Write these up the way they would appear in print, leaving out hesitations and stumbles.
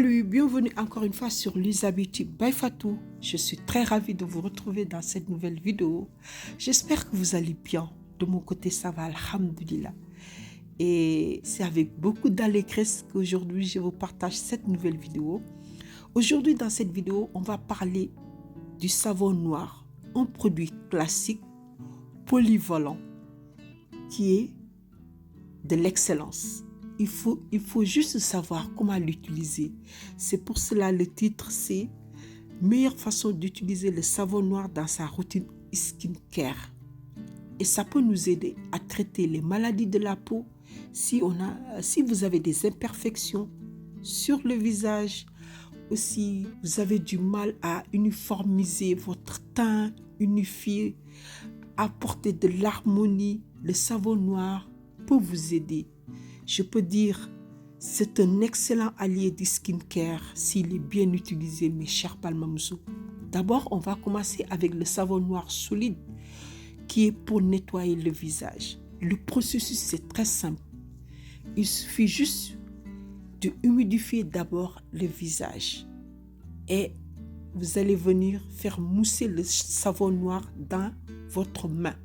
Salut, bienvenue encore une fois sur Lisa Beauty by Fatou. Je suis très ravie de vous retrouver dans cette nouvelle vidéo. J'espère que vous allez bien. De mon côté, ça va, alhamdoulilah. Et c'est avec beaucoup d'allégresse qu'aujourd'hui, je vous partage cette nouvelle vidéo. Aujourd'hui, dans cette vidéo, on va parler du savon noir, un produit classique, polyvalent, qui est de l'excellence. Il faut juste savoir comment l'utiliser. C'est pour cela le titre, c'est « Meilleure façon d'utiliser le savon noir dans sa routine skincare ». Et ça peut nous aider à traiter les maladies de la peau si vous avez des imperfections sur le visage, aussi vous avez du mal à uniformiser votre teint, unifier, apporter de l'harmonie. Le savon noir peut vous aider. Je peux dire, c'est un excellent allié du skincare s'il est bien utilisé, mes chers palmamoussous. D'abord, on va commencer avec le savon noir solide qui est pour nettoyer le visage. Le processus, c'est très simple. Il suffit juste de humidifier d'abord le visage et vous allez venir faire mousser le savon noir dans votre main.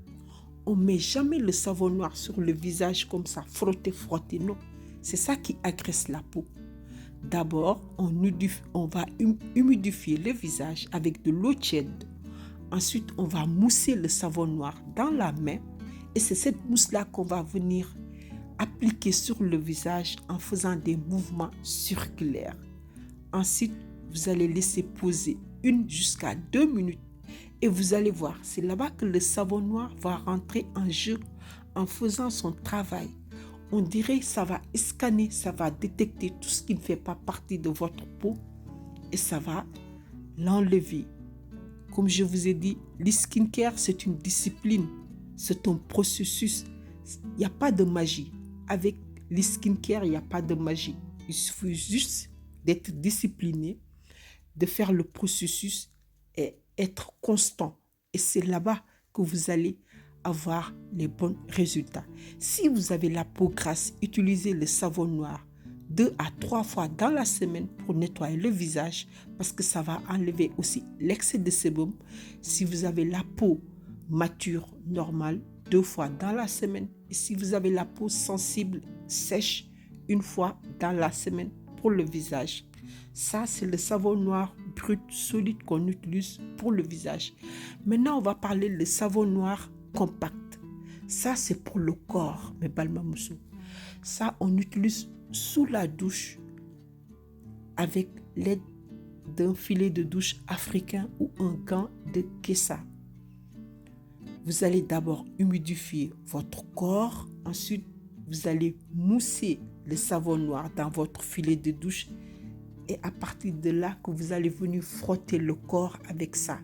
On ne met jamais le savon noir sur le visage comme ça, frotter, non. C'est ça qui agresse la peau. D'abord, on va humidifier le visage avec de l'eau tiède. Ensuite, on va mousser le savon noir dans la main. Et c'est cette mousse-là qu'on va venir appliquer sur le visage en faisant des mouvements circulaires. Ensuite, vous allez laisser poser 1 jusqu'à 2 minutes. Et vous allez voir, c'est là-bas que le savon noir va rentrer en jeu en faisant son travail. On dirait que ça va scanner, ça va détecter tout ce qui ne fait pas partie de votre peau et ça va l'enlever. Comme je vous ai dit, le skincare, c'est une discipline, c'est un processus. Il n'y a pas de magie. Avec le skincare, il n'y a pas de magie. Il suffit juste d'être discipliné, de faire le processus et être constant. Et c'est là-bas que vous allez avoir les bons résultats. Si vous avez la peau grasse, utilisez le savon noir 2 à 3 fois dans la semaine pour nettoyer le visage parce que ça va enlever aussi l'excès de sébum. Si vous avez la peau mature, normale, 2 fois dans la semaine. Et si vous avez la peau sensible, sèche, 1 fois dans la semaine pour le visage. Ça, c'est le savon noir brut, solide qu'on utilise pour le visage. Maintenant, on va parler du savon noir compact. Ça, c'est pour le corps, mes balmamoussous. Ça, on utilise sous la douche avec l'aide d'un filet de douche africain ou un gant de Kessa. Vous allez d'abord humidifier votre corps. Ensuite, vous allez mousser le savon noir dans votre filet de douche. Et à partir de là que vous allez venir frotter le corps avec ça.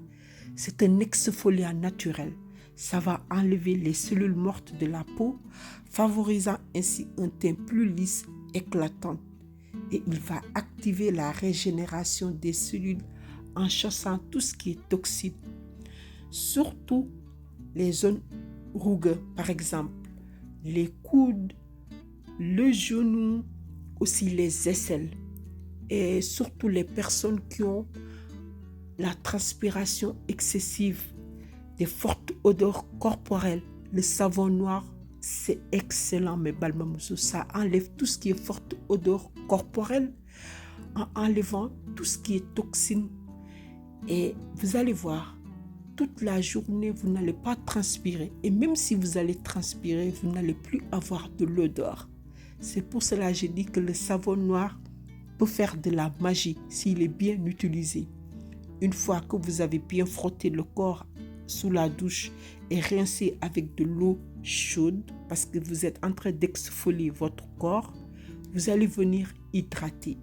C'est un exfoliant naturel. Ça va enlever les cellules mortes de la peau, favorisant ainsi un teint plus lisse, éclatant. Et il va activer la régénération des cellules en chassant tout ce qui est toxique. Surtout les zones rugueuses, par exemple, les coudes, le genou, aussi les aisselles. Et surtout les personnes qui ont la transpiration excessive, des fortes odeurs corporelles. Le savon noir, c'est excellent, mes balmamoussous. Ça enlève tout ce qui est forte odeur corporelle en enlevant tout ce qui est toxine. Et vous allez voir, toute la journée, vous n'allez pas transpirer. Et même si vous allez transpirer, vous n'allez plus avoir de l'odeur. C'est pour cela que je dis que le savon noir peut faire de la magie s'il est bien utilisé. Une fois que vous avez bien frotté le corps sous la douche et rincé avec de l'eau chaude parce que vous êtes en train d'exfolier votre corps, vous allez venir hydrater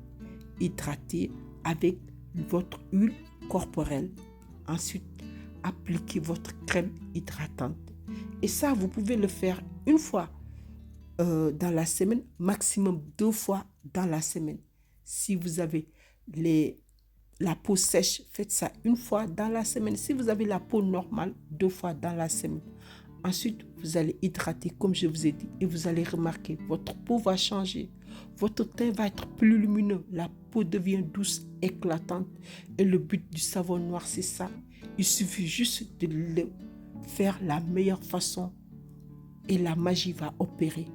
avec votre huile corporelle. Ensuite, appliquez votre crème hydratante. Et ça, vous pouvez le faire 1 fois dans la semaine, maximum 2 fois dans la semaine. Si vous avez la peau sèche, faites ça 1 fois dans la semaine. Si vous avez la peau normale, 2 fois dans la semaine. Ensuite, vous allez hydrater comme je vous ai dit et vous allez remarquer, votre peau va changer. Votre teint va être plus lumineux, la peau devient douce, éclatante. Et le but du savon noir, c'est ça. Il suffit juste de le faire la meilleure façon et la magie va opérer.